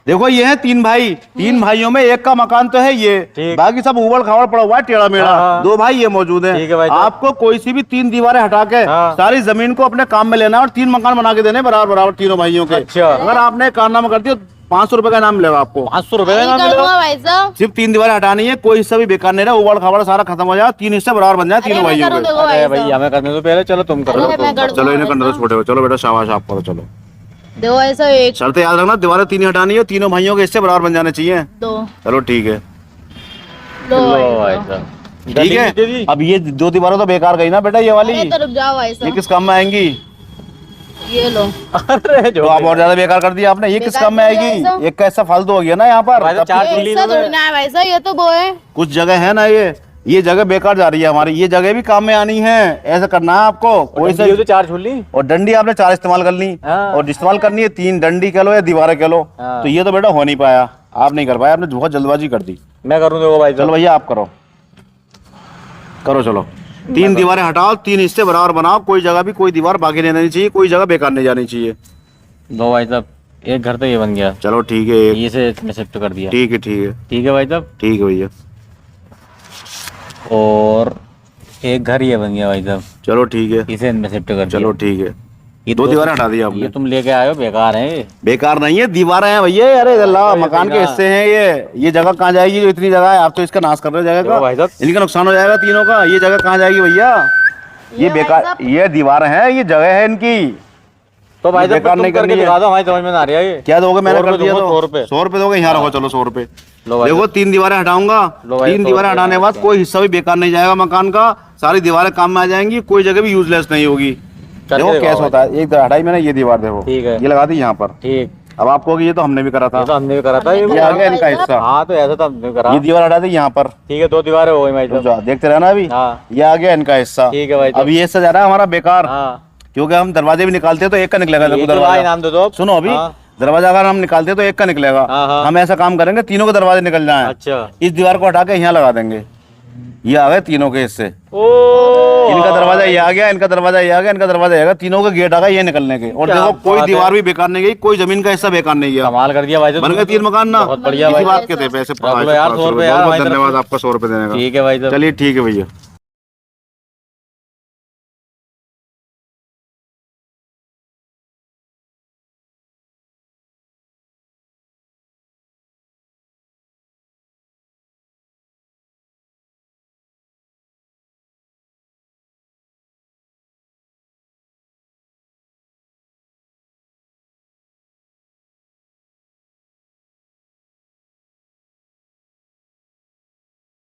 देखो ये है तीन भाई, तीन भाइयों में एक का मकान तो है ये, बाकी सब उबड़ खाबड़ पड़ा हुआ है, टेढ़ा मेढ़ा। दो भाई ये मौजूद हैं। आपको कोई सी भी तीन दीवारें हटा के सारी जमीन को अपने काम में लेना और तीन मकान बना के देने बराबर बराबर तीनों भाइयों के। अगर आपने कारनामा कर दिया 500 रुपए का नाम मिलेगा आपको। 500 रुपए का नाम मिलेगा। सिर्फ तीन दीवारें हटानी है, कोई हिस्सा भी बेकार नहीं रहा, उबड़ खाबड़ सारा खत्म हो जाए, तीन हिस्से बराबर बन जाए तीनों भाइयों के। भाई हमें करने दो पहले, चलो तुम करो। चलो इन्हें करने दो, छोटे हो। चलो बेटा शाबाश, आप करो। चलो देखो ऐसा एक शर्त याद रखना, दीवारें तीन हटानी है, तीनों भाइयों के हिस्से बराबर बन जाने चाहिए। दो। चलो ठीक है, दो ठीक है। अब ये दो दीवारें तो बेकार गई ना बेटा, ये वाली तो रुक जाओ ऐसा, ये किस काम में आएंगी? ये लो। अरे जो तो आप और ज्यादा बेकार कर दिया आपने, ये किस काम में आएगी? एक का ऐसा फालतू हो गया ना यहाँ पर। वैसा ये तो वो है, कुछ जगह है ना, ये जगह बेकार जा रही है हमारी, ये जगह भी काम में आनी है। ऐसा करना है आपको। कोई से तो चार छोड़ ली और डंडी आपने चार इस्तेमाल कर ली और इस्तेमाल करनी है तीन, डंडी कह लो या दीवारें कह लो। तो ये तो बेटा हो नहीं पाया, आप नहीं कर पाए, आपने बहुत जल्दबाजी कर दी। मैं करूँ देखो भाई। चलो भैया आप करो, करो। चलो तीन दीवारें हटाओ, तीन हिस्से बराबर बनाओ, कोई जगह भी कोई दीवार बाकी नहीं रहनी चाहिए, कोई जगह बेकार नहीं जानी चाहिए। दो भाई साहब, एक घर तो ये बन गया। चलो ठीक है, ये से शिफ्ट कर दिया। ठीक है, ठीक है, ठीक है भाई साहब, ठीक है भैया। और एक घर ये बन गया भाई साहब। चलो ठीक है, इसे इनमें शिफ्ट कर दिया। चलो ठीक है। ये दो दीवारें हटा दी आपने। ये तुम लेके आए हो, बेकार है। बेकार नहीं है, दीवारें हैं भैया। अरे अल्लाह, मकान के हिस्से हैं ये जगह कहाँ जाएगी? जो इतनी जगह है, आप तो इसका नाश कर रहे हो जगह भाई का, साहब। इनका नुकसान हो जाएगा तीनों का। ये जगह कहाँ जाएगी भैया? ये बेकार, ये दीवारें हैं, ये जगह है इनकी। तो भाई साहब बेकार नहीं करनी है। हमारी समझ में ना आ रही है ये। क्या दोगे? मैंने कर दिया तो 100 रुपए। 100 रुपए दोगे? यहाँ रखो, चलो 100 रुपए। लो देखो तीन दीवारें हटाऊंगा, तीन दीवारें हटाने के बाद कोई हिस्सा भी बेकार नहीं जाएगा मकान का, सारी दीवारें काम में आ जाएंगी, कोई जगह भी यूजलेस नहीं होगी। देखो कैसे होता है। एक हटाई मैंने ये दीवार, देखो ठीक है, ये लगा दी यहाँ पर। ठीक। अब आपको ये तो हमने भी करा था, ये तो हमने भी करा था। ये आ गया इनका हिस्सा। हाँ तो ऐसा तो हमने करा। ये दीवार हटा दी यहाँ पर, ठीक है। दो दीवारें हो गई भाई साहब, देखते रहना अभी। हाँ। ये आ गया इनका हिस्सा। ठीक है भाई। अब ये हिस्सा जा रहा है हमारा बेकार, क्योंकि हम दरवाजे भी निकालते हैं तो एक का निकलेगा। नाम दे दो। सुनो अभी, दरवाजा अगर हम निकालते हैं तो एक का निकलेगा। हम ऐसा काम करेंगे तीनों के दरवाजे निकल जाएं। अच्छा। इस दीवार को हटा के यहाँ लगा देंगे। ये आ गए तीनों के हिस्से। इनका दरवाजा ये आ गया, इनका दरवाजा ये आ गया, इनका दरवाजा आएगा, तीनों के गेट आ गए ये निकलने के। और देखो कोई दीवार भी बेकार नहीं गई, कोई जमीन का हिस्सा बेकार नहीं गया। कमाल कर दिया भाई। बन गए तीन मकान ना। बहुत बढ़िया इसी बात के थे पैसे। बहुत धन्यवाद आपका 100 रुपए देने का। ठीक है भाई। चलिए ठीक है भैया।